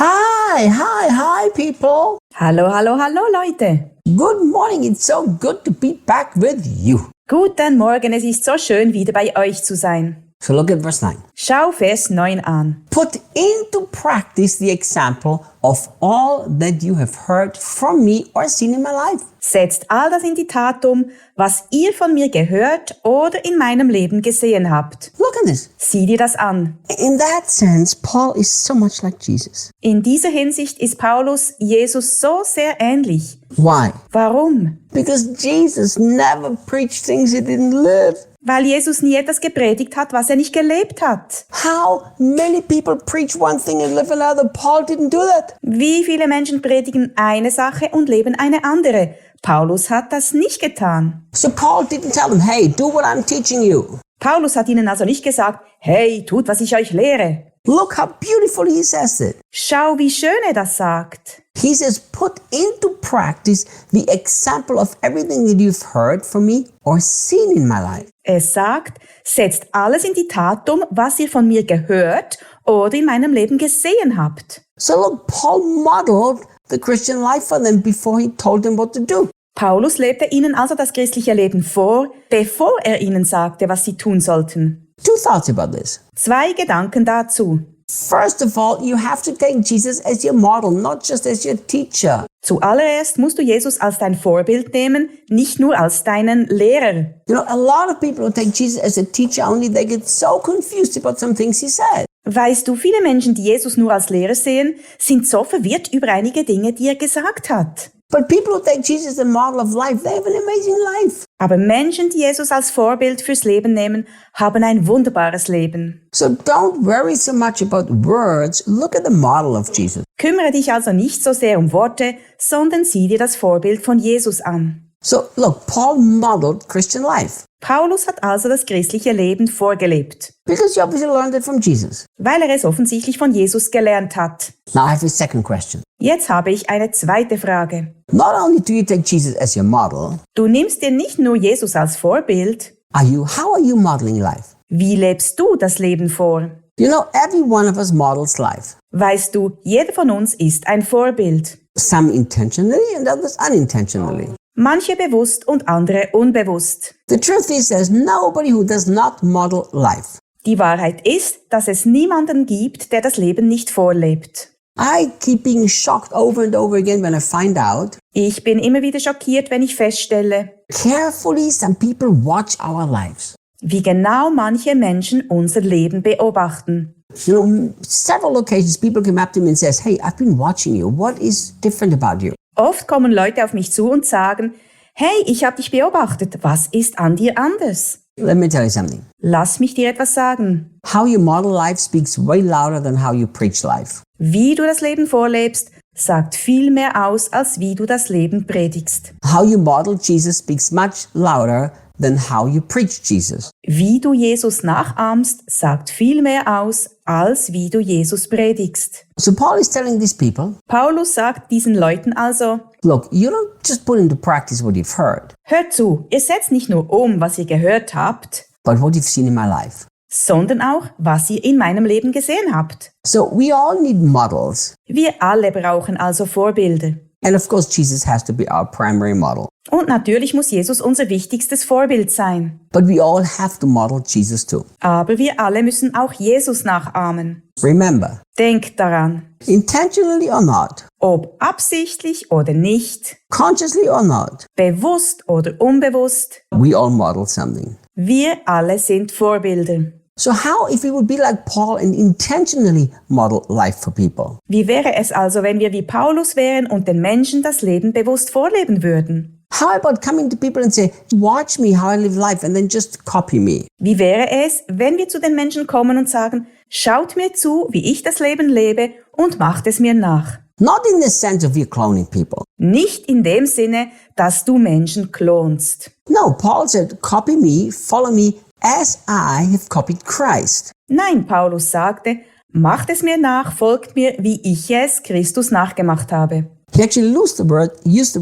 Hi, people. Hallo, hallo, hallo, Leute. Good morning. It's so good to be back with you. Guten Morgen, es ist so schön, wieder bei euch zu sein. So look at verse 9. Schau Vers 9 an. Put into practice the example of all that you have heard from me or seen in my life. Setzt all das in die Tat um, was ihr von mir gehört oder in meinem Leben gesehen habt. Look at this. Sieh dir das an. In that sense, Paul is so much like Jesus. In dieser Hinsicht ist Paulus Jesus so sehr ähnlich. Why? Warum? Because Jesus never preached things he didn't live. Weil Jesus nie etwas gepredigt hat, was er nicht gelebt hat. How many people preach one thing and live another? Paul didn't do that. Wie viele Menschen predigen eine Sache und leben eine andere? Paulus hat das nicht getan. So Paul didn't tell them, hey, do what I'm teaching you. Paulus hat ihnen also nicht gesagt, hey, tut, was ich euch lehre. Look how beautiful he says it. Schau, wie schön er das sagt. He says, put into practice the example of everything that you've heard from me or seen in my life. Er sagt, setzt alles in die Tat um, was ihr von mir gehört oder in meinem Leben gesehen habt. So look, Paul modeled the Christian life for them before he told them what to do. Paulus lebte ihnen also das christliche Leben vor, bevor er ihnen sagte, was sie tun sollten. Two thoughts about this. Zwei Gedanken dazu. First of all, you have to take Jesus as your model, not just as your teacher. Zuallererst musst du Jesus als dein Vorbild nehmen, nicht nur als deinen Lehrer. You know, a lot of people who take Jesus as a teacher only, they get so confused about some things he said. Weißt du, viele Menschen, die Jesus nur als Lehrer sehen, sind so verwirrt über einige Dinge, die er gesagt hat. But people who take Jesus as a model of life, they have an amazing life. Aber Menschen, die Jesus als Vorbild fürs Leben nehmen, haben ein wunderbares Leben. So don't worry so much about words. Look at the model of Jesus. Kümmere dich also nicht so sehr um Worte, sondern sieh dir das Vorbild von Jesus an. So look, Paul modeled Christian life Paulus hat also das christliche Leben vorgelebt, because he obviously learned it from Jesus. weil er es offensichtlich von Jesus gelernt hat. Now I have a second question. Jetzt habe ich eine zweite Frage. Not only do you take Jesus as your model, Du nimmst dir nicht nur Jesus als Vorbild, how are you modeling life? wie lebst du das Leben vor? You know, every one of us models life. Weißt du, jeder von uns ist ein Vorbild. Some intentionally and others unintentionally. Manche bewusst und andere unbewusst. The truth is there's nobody who does not model life. Die Wahrheit ist, dass es niemanden gibt, der das Leben nicht vorlebt. I keep being shocked over and over again when I find out Ich bin immer wieder schockiert, wenn ich feststelle, carefully some people watch our lives. wie genau manche Menschen unser Leben beobachten. You know, several occasions people come up to me and says, hey, I've been watching you. What is different about you? Oft kommen Leute auf mich zu und sagen, hey, ich habe dich beobachtet, was ist an dir anders? Let me tell you something. Lass mich dir etwas sagen. How you model life speaks way louder than how you preach life. Wie du das Leben vorlebst, sagt viel mehr aus, als wie du das Leben predigst. How you model Jesus speaks much louder than how you preach Jesus. Wie du Jesus nachahmst, sagt viel mehr aus, als wie du Jesus predigst. So Paul is telling these people, Paulus sagt diesen Leuten also, look, you don't just put into practice what you've heard, hört zu, ihr setzt nicht nur um, was ihr gehört habt, but what you've seen in my life. sondern auch, was ihr in meinem Leben gesehen habt. So we all need models. Wir alle brauchen also Vorbilder. And of course, Jesus has to be our primary model. Und natürlich muss Jesus unser wichtigstes Vorbild sein. But we all have to model Jesus too. Aber wir alle müssen auch Jesus nachahmen. Remember, Denkt daran, intentionally or not, ob absichtlich oder nicht, consciously or not, bewusst oder unbewusst, we all model something. wir alle sind Vorbilder. So how if we would be like Paul and intentionally model life for people? Wie wäre es also, wenn wir wie Paulus wären und den Menschen das Leben bewusst vorleben würden? How about coming to people and say, watch me how I live life and then just copy me? Wie wäre es, wenn wir zu den Menschen kommen und sagen, schaut mir zu, wie ich das Leben lebe und macht es mir nach? Not in the sense of you cloning people. Nicht in dem Sinne, dass du Menschen klonst. No, Paul said, copy me, follow me as I have copied Christ. Nein, Paulus sagte, macht es mir nach, folgt mir, wie ich es Christus nachgemacht habe. He actually used the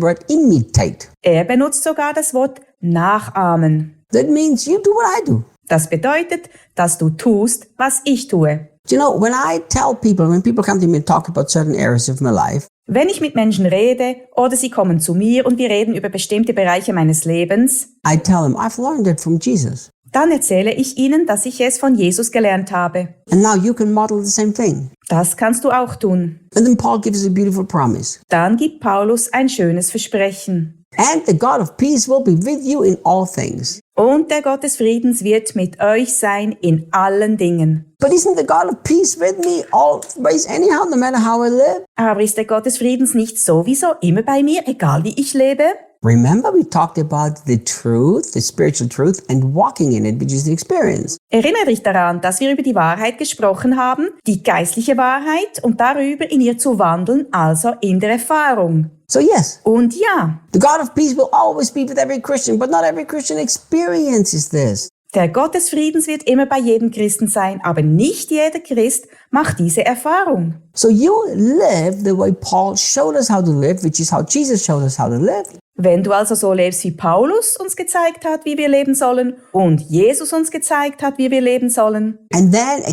word imitate. Er benutzt sogar das Wort nachahmen. That means you do what I do. Das bedeutet, dass du tust, was ich tue. You know, when people come to me and talk about certain areas of my life, Wenn ich mit Menschen rede oder sie kommen zu mir und wir reden über bestimmte Bereiche meines Lebens, I tell them, I've learned it from Jesus. dann erzähle ich ihnen, dass ich es von Jesus gelernt habe. And now you can model the same thing. Das kannst du auch tun. And then Paul gives a beautiful promise. Dann gibt Paulus ein schönes Versprechen. And the God of peace will be with you in all things. Und der Gott des Friedens wird mit euch sein in allen Dingen. But isn't the God of peace with me always anyhow, no matter how I live? Aber ist der Gott des Friedens nicht sowieso immer bei mir, egal wie ich lebe? Remember, we talked about the truth, the spiritual truth, and walking in it, which is the experience. Erinnere dich daran, dass wir über die Wahrheit gesprochen haben, die geistliche Wahrheit, und darüber in ihr zu wandeln, also in der Erfahrung. So yes, Und ja, the God of peace will always be with every Christian, but not every Christian experiences this. der Gott des Friedens wird immer bei jedem Christen sein, aber nicht jeder Christ macht diese Erfahrung. So you live the way Paul showed us how to live, which is how Jesus showed us how to live. Wenn du also so lebst, wie Paulus uns gezeigt hat, wie wir leben sollen, und Jesus uns gezeigt hat, wie wir leben sollen, And then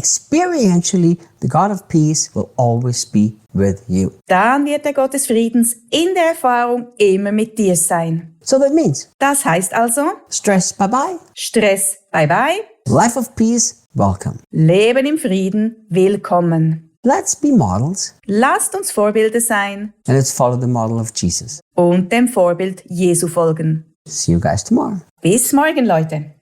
experientially, the God of peace will always be with you. dann wird der Gott des Friedens in der Erfahrung immer mit dir sein. So that means Das heißt also, stress, bye-bye. Stress, bye bye, Life of peace, welcome. Leben im Frieden, willkommen. Let's be models Lasst uns Vorbilder sein and let's follow the model of Jesus. und dem Vorbild Jesu folgen. See you guys tomorrow. Bis morgen, Leute.